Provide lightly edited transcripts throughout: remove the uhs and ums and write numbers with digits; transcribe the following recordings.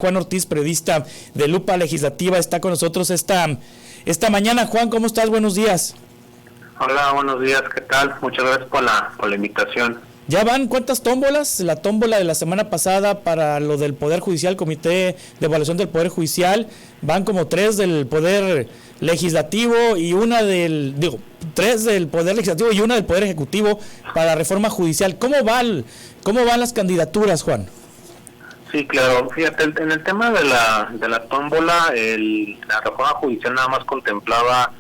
Juan Ortiz, periodista de Lupa Legislativa, está con nosotros esta mañana. Juan, ¿cómo estás? Buenos días. Hola, buenos días, ¿qué tal? Muchas gracias por la invitación. ¿Ya van cuántas tómbolas? La tómbola de la semana pasada para lo del Poder Judicial, Comité de Evaluación del Poder Judicial, van como 3 del Poder Legislativo y tres del Poder Legislativo y una del Poder Ejecutivo para la reforma judicial. ¿Cómo van las candidaturas, Juan? Sí, claro. Fíjate, en el tema de la tómbola, la reforma judicial nada más contemplaba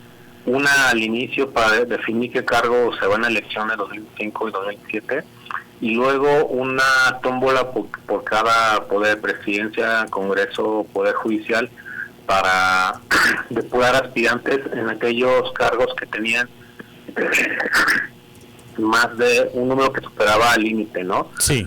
una al inicio para definir qué cargos se van a elecciones 2005 y 2007, y luego una tómbola por cada poder, presidencia, congreso, poder judicial, para depurar aspirantes en aquellos cargos que tenían más de un número que superaba al límite, ¿no? Sí.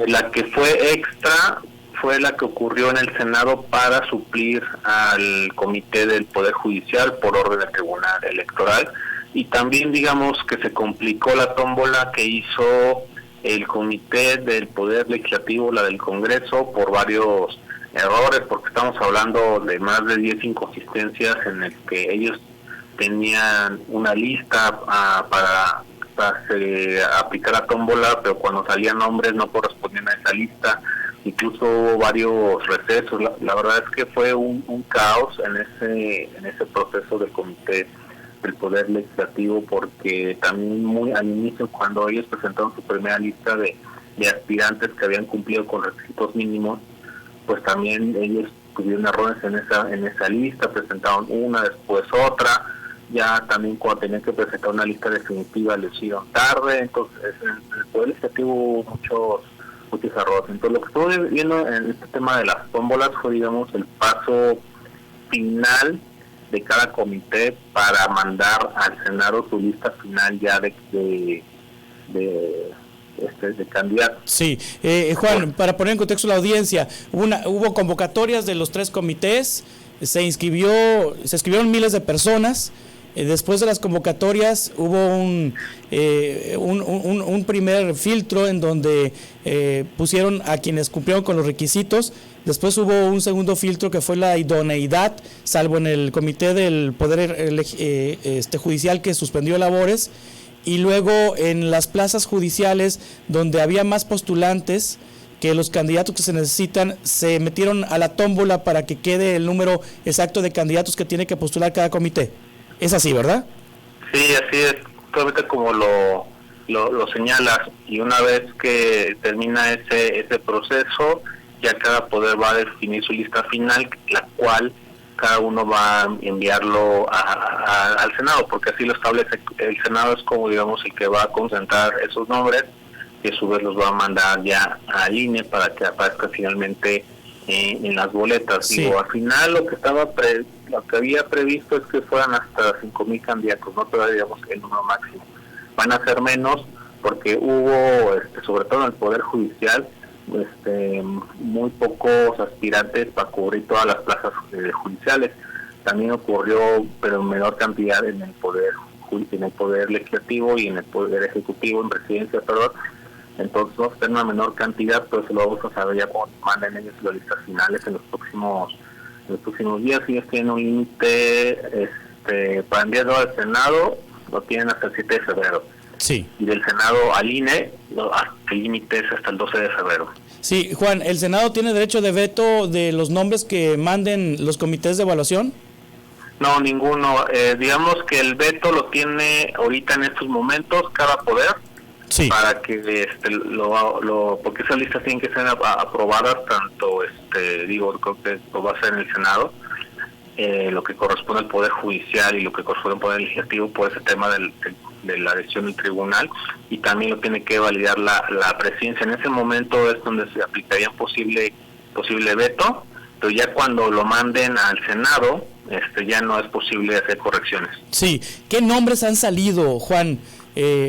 La que fue extra fue la que ocurrió en el Senado para suplir al Comité del Poder Judicial por orden del Tribunal Electoral, y también digamos que se complicó la tómbola que hizo el Comité del Poder Legislativo, la del Congreso, por varios errores, porque estamos hablando de más de 10 inconsistencias en el que ellos tenían una lista para aplicar la tómbola, pero cuando salían nombres no correspondían a esa lista. Incluso hubo varios recesos. La verdad es que fue un caos en ese proceso del Comité del Poder Legislativo, porque también muy al inicio, cuando ellos presentaron su primera lista de aspirantes que habían cumplido con requisitos mínimos, pues también ellos tuvieron errores en esa lista, presentaron una, después otra. Ya también cuando tenían que presentar una lista definitiva lo hicieron tarde. Entonces en el Poder Legislativo hubo muchos errores. Entonces lo que estuve viendo en este tema de las tómbolas fue, digamos, el paso final de cada comité para mandar al Senado su lista final ya de candidatos. Sí, Juan, para poner en contexto la audiencia, hubo convocatorias de los 3 comités, se inscribieron miles de personas. Después de las convocatorias hubo un primer filtro en donde pusieron a quienes cumplieron con los requisitos. Después hubo un segundo filtro que fue la idoneidad, salvo en el Comité del Poder Judicial, que suspendió labores. Y luego en las plazas judiciales, donde había más postulantes que los candidatos que se necesitan, se metieron a la tómbola para que quede el número exacto de candidatos que tiene que postular cada comité. Es así, ¿verdad? Sí, así es, totalmente como lo señalas. Y una vez que termina ese proceso, ya cada poder va a definir su lista final, la cual cada uno va a enviarlo al Senado, porque así lo establece. El Senado es como, digamos, el que va a concentrar esos nombres, y a su vez los va a mandar ya al INE para que aparezca finalmente en las boletas. Sí. Digo, al final lo que había previsto es que fueran hasta 5,000 candidatos, no todavía, digamos, el número máximo. Van a ser menos porque hubo, sobre todo en el Poder Judicial, muy pocos aspirantes para cubrir todas las plazas judiciales. También ocurrió, pero en menor cantidad, en el Poder Legislativo y en el Poder Ejecutivo, en presidencia, perdón. Entonces vamos a tener una menor cantidad, pero eso lo vamos a saber ya cuando manden ellos las listas finales en los próximos días. Y ellos tienen un límite para enviarlo al Senado, lo tienen hasta el 7 de febrero. Sí. Y del Senado al INE, el límite es hasta el 12 de febrero. Sí, Juan, ¿el Senado tiene derecho de veto de los nombres que manden los comités de evaluación? No, ninguno. Digamos que el veto lo tiene ahorita en estos momentos cada poder. Sí. Para que porque esas listas tienen que ser aprobadas tanto, creo que lo va a ser en el Senado, lo que corresponde al Poder Judicial y lo que corresponde al Poder Legislativo por ese tema de la decisión del tribunal, y también lo tiene que validar la presidencia. En ese momento es donde se aplicaría posible veto, pero ya cuando lo manden al Senado, ya no es posible hacer correcciones. Sí, ¿qué nombres han salido, Juan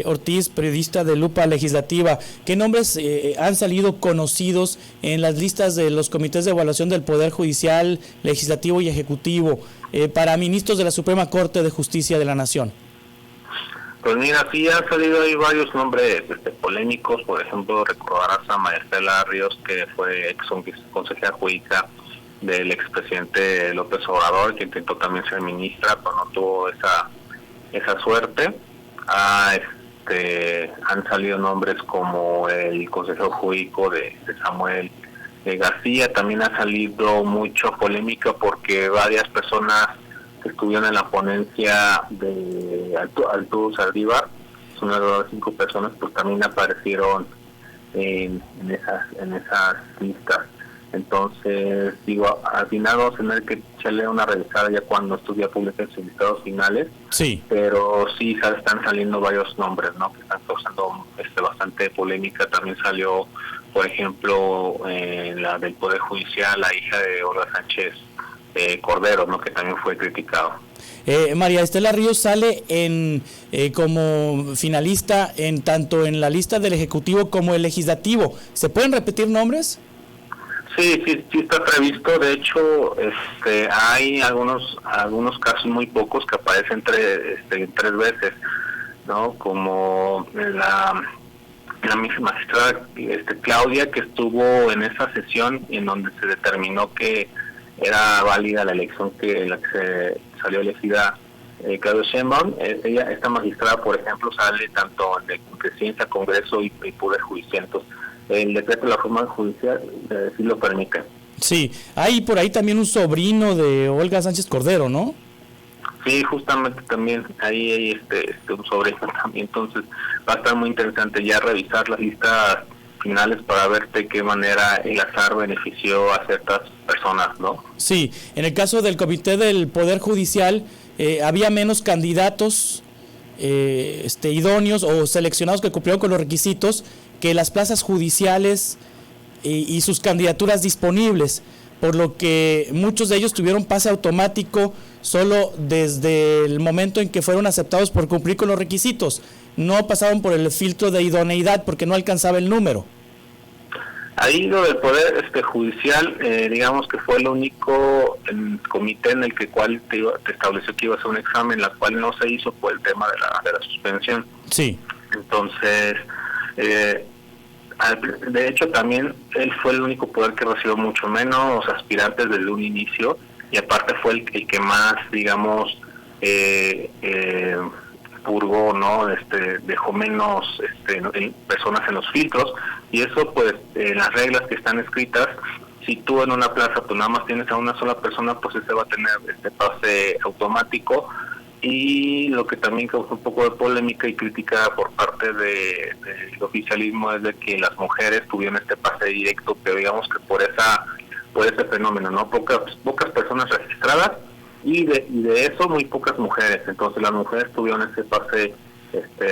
Ortiz, periodista de Lupa Legislativa? ¿Qué nombres han salido conocidos en las listas de los comités de evaluación del Poder Judicial, Legislativo y Ejecutivo para ministros de la Suprema Corte de Justicia de la Nación? Pues mira, sí han salido ahí varios nombres polémicos. Por ejemplo, recordarás a María Estela Ríos, que fue ex consejera jurídica del expresidente López Obrador, que intentó también ser ministra, pero no tuvo esa suerte. Han salido nombres como el consejero jurídico de Samuel García. También ha salido mucha polémica porque varias personas que estuvieron en la ponencia de Arturo Saldívar, son alrededor de 5 personas, pues también aparecieron en esas listas. Entonces, digo, al final vamos a tener que echarle una revisada ya cuando estudia publiquen sus listados finales. Sí. Pero sí están saliendo varios nombres, ¿no? Que están causando bastante polémica. También salió, por ejemplo, la del Poder Judicial, la hija de Olga Sánchez Cordero, ¿no? Que también fue criticado. María Estela Ríos sale como finalista tanto en la lista del Ejecutivo como el Legislativo. ¿Se pueden repetir nombres? Sí está previsto. De hecho, hay algunos casos muy pocos que aparecen 3 veces, ¿no? Como la misma magistrada Claudia, que estuvo en esa sesión en donde se determinó que era válida la elección en la que se salió elegida Claudia Sheinbaum. Esta magistrada, por ejemplo, sale tanto en Presidencia, Congreso y Poder Judicial. Entonces, el decreto de la forma judicial sí lo permite. Sí, hay por ahí también un sobrino de Olga Sánchez Cordero, ¿no? Sí, justamente también ahí hay un sobrino también. Entonces va a estar muy interesante ya revisar las listas finales para ver de qué manera el azar benefició a ciertas personas, ¿no? Sí, en el caso del Comité del Poder Judicial había menos candidatos idóneos o seleccionados que cumplieron con los requisitos que las plazas judiciales y sus candidaturas disponibles, por lo que muchos de ellos tuvieron pase automático solo desde el momento en que fueron aceptados por cumplir con los requisitos. No pasaron por el filtro de idoneidad porque no alcanzaba el número. Ahí lo del Poder Judicial, digamos que fue el único comité en el que te estableció que iba a hacer un examen, la cual no se hizo por el tema de la suspensión. Sí. Entonces, de hecho también él fue el único poder que recibió mucho menos aspirantes desde un inicio, y aparte fue el que más, digamos, purgó, ¿no? Dejó menos personas en los filtros, y eso pues en las reglas que están escritas, si tú en una plaza pues nada más tienes a una sola persona, pues ese va a tener pase automático. Y lo que también causó un poco de polémica y crítica por parte del oficialismo es de que las mujeres tuvieron este pase directo, pero digamos que por ese fenómeno, ¿no? Pocas personas registradas y de eso muy pocas mujeres. Entonces las mujeres tuvieron ese pase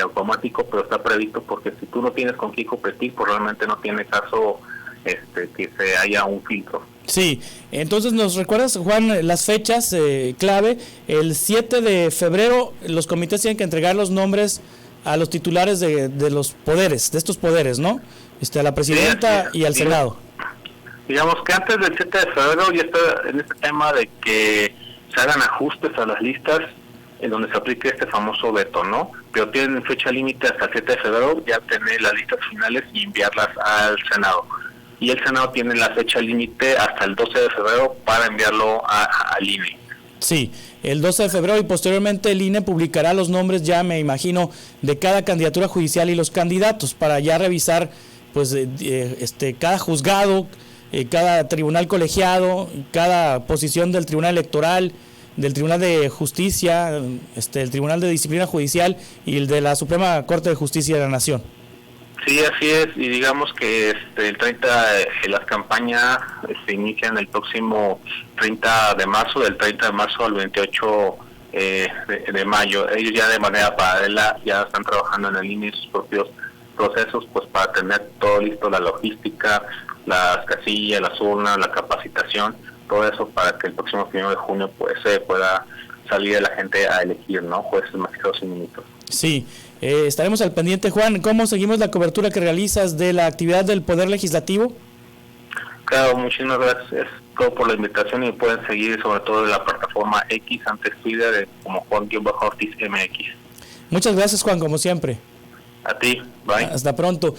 automático, pero está previsto porque si tú no tienes con qué competir, pues realmente no tiene caso que se haya un filtro. Sí, entonces nos recuerdas, Juan, las fechas clave. El 7 de febrero los comités tienen que entregar los nombres a los titulares de los poderes, de estos poderes, ¿no? A la presidenta y al Senado. Digamos que antes del 7 de febrero ya está en este tema de que se hagan ajustes a las listas en donde se aplique este famoso veto, ¿no? Pero tienen fecha límite hasta el 7 de febrero ya tener las listas finales y enviarlas al Senado. Y el Senado tiene la fecha límite hasta el 12 de febrero para enviarlo al INE. Sí, el 12 de febrero y posteriormente el INE publicará los nombres, ya me imagino, de cada candidatura judicial y los candidatos para ya revisar pues cada juzgado, cada tribunal colegiado, cada posición del Tribunal Electoral, del Tribunal de Justicia, el Tribunal de Disciplina Judicial y el de la Suprema Corte de Justicia de la Nación. Sí, así es, y digamos que el 30, las campañas se inician el próximo 30 de marzo, del 30 de marzo al 28 de mayo. Ellos ya de manera paralela ya están trabajando en el INE sus propios procesos, pues para tener todo listo, la logística, las casillas, las urnas, la capacitación, todo eso para que el próximo 1 de junio pues se pueda salir la gente a elegir, ¿no? Jueces, magistrados y ministros. Sí. Estaremos al pendiente. Juan, ¿cómo seguimos la cobertura que realizas de la actividad del Poder Legislativo? Claro, muchísimas gracias todo por la invitación, y pueden seguir sobre todo en la plataforma X, antes Twitter, como Juan-Ortiz MX. Muchas gracias, Juan, como siempre. A ti, bye. Hasta pronto.